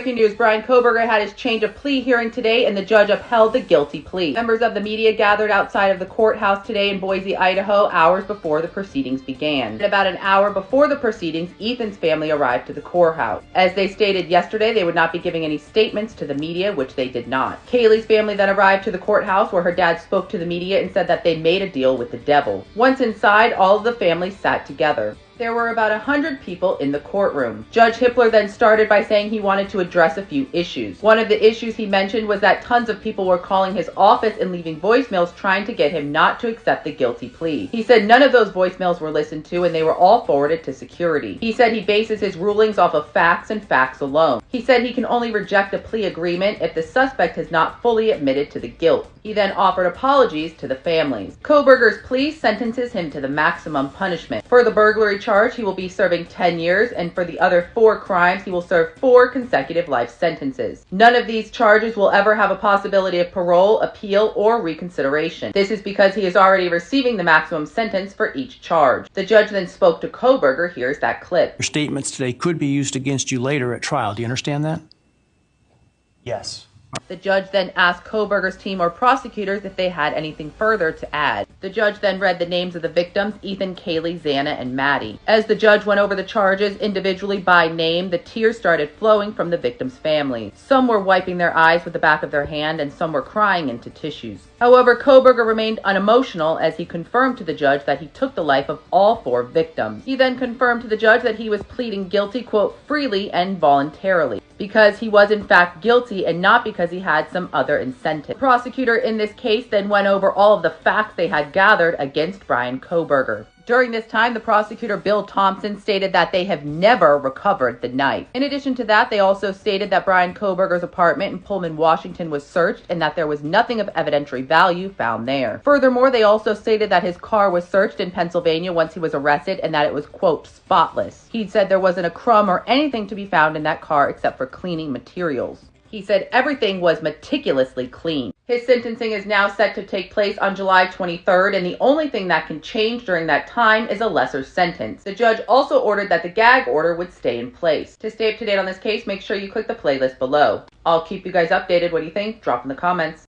Breaking news, Bryan Kohberger had his change of plea hearing today and the judge upheld the guilty plea. Members of the media gathered outside of the courthouse today in Boise, Idaho, hours before the proceedings began. And about an hour before the proceedings, Ethan's family arrived to the courthouse. As they stated yesterday, they would not be giving any statements to the media, which they did not. Kaylee's family then arrived to the courthouse where her dad spoke to the media and said that they made a deal with the devil. Once inside, all of the family sat together. There were about 100 people in the courtroom. Judge Hippler then started by saying he wanted to address a few issues. One of the issues he mentioned was that tons of people were calling his office and leaving voicemails trying to get him not to accept the guilty plea. He said none of those voicemails were listened to and they were all forwarded to security. He said he bases his rulings off of facts and facts alone. He said he can only reject a plea agreement if the suspect has not fully admitted to the guilt. He then offered apologies to the families. Kohberger's plea sentences him to the maximum punishment. For the burglary charge, he will be serving 10 years, and for the other 4 crimes, he will serve 4 consecutive life sentences. None of these charges will ever have a possibility of parole, appeal, or reconsideration. This is because he is already receiving the maximum sentence for each charge. The judge then spoke to Kohberger. Here's that clip. Your statements today could be used against you later at trial. Do you understand that? Yes. The judge then asked Kohberger's team or prosecutors if they had anything further to add. The judge then read the names of the victims, Ethan, Kaylee, Xana, and Maddie. As the judge went over the charges individually by name, the tears started flowing from the victims' families. Some were wiping their eyes with the back of their hand, and some were crying into tissues. However, Kohberger remained unemotional as he confirmed to the judge that he took the life of all 4 victims. He then confirmed to the judge that he was pleading guilty, quote, freely and voluntarily, because he was in fact guilty and not because he had some other incentive. The prosecutor in this case then went over all of the facts they had gathered against Bryan Kohberger. During this time, the prosecutor, Bill Thompson, stated that they have never recovered the knife. In addition to that, they also stated that Bryan Kohberger's apartment in Pullman, Washington was searched and that there was nothing of evidentiary value found there. Furthermore, they also stated that his car was searched in Pennsylvania once he was arrested and that it was, quote, spotless. He said there wasn't a crumb or anything to be found in that car except for cleaning materials. He said everything was meticulously clean. His sentencing is now set to take place on July 23rd, and the only thing that can change during that time is a lesser sentence. The judge also ordered that the gag order would stay in place. To stay up to date on this case, make sure you click the playlist below. I'll keep you guys updated. What do you think? Drop in the comments.